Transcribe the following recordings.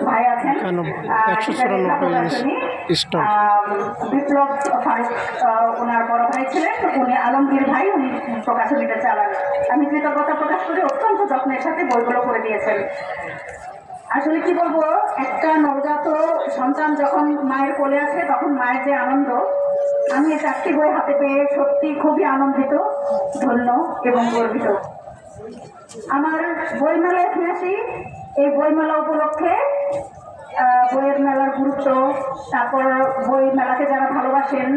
ভাই আছেন 194 স্টল বিপ্লব ফারুক ওনার বড় ভাই ছিলেন, উনি আলমগীর ভাই, উনি প্রকাশনীটা চালান। আমি কৃতজ্ঞতা প্রকাশ করে অত্যন্ত যত্নের সাথে বইগুলো করে দিয়েছেন। আসলে কি বলবো, একটা নবজাত সন্তান যখন মায়ের কোলে আসে তখন মায়ের যে আনন্দ, আমি এই 4টি বই হাতে পেয়ে সত্যি খুবই আনন্দিত, ধন্য এবং গর্বিত। আমার বইমেলায় ফিরে আসি। এই বইমেলা উপলক্ষে বইয়ের মেলার গুরুত্ব, তারপর বই মেলাকে যারা ভালোবাসেন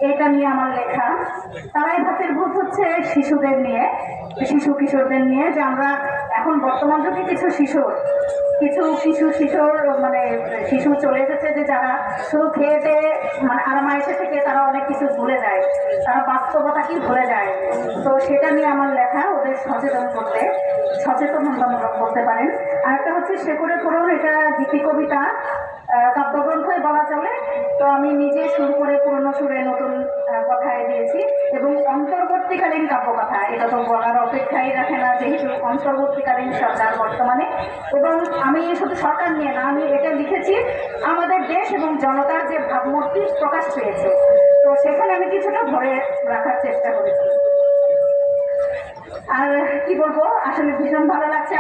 এটা নিয়ে আমার লেখা। তারাই ভাতের ভূত হচ্ছে শিশুদের নিয়ে, শিশু কিশোরদের নিয়ে, যে আমরা এখন বর্তমান যুগে কিছু কিশোর মানে শিশু চলে এসেছে, যে যারা শুধু খেয়েতে মানে আরামায়েশে থেকে তারা অনেক কিছু ভুলে যায়, তারা বাস্তবতা কি ভুলে যায়। তো সেটা নিয়ে আমার লেখা, ওদের সচেতনতামূলক করতে পারেন। আর একটা হচ্ছে শেকড়ে পূরণ, এটা গীতি কবিতা কাব্যগ্রন্থই বলা চলে। তো আমি নিজে সুর করে পুরনো সুরে নতুন কথায় দিয়েছি, এবং অন্তর্বর্তীকালীন কাব্যকথা, এটা তো বলার অপেক্ষাই রাখে না, যেহেতু অন্তর্বর্তীকালীন সরকার বর্তমানে। এবং আমি শুধু সরকার নিয়ে না, আমি এটা লিখেছি আমাদের দেশ এবং জনতার যে ভাবমূর্তি প্রকাশ পেয়েছে, তো সেখানে আমি কিছুটা ধরে রাখার চেষ্টা করেছি। আর কি বলবো, আসলে ভীষণ ভালো লাগছে।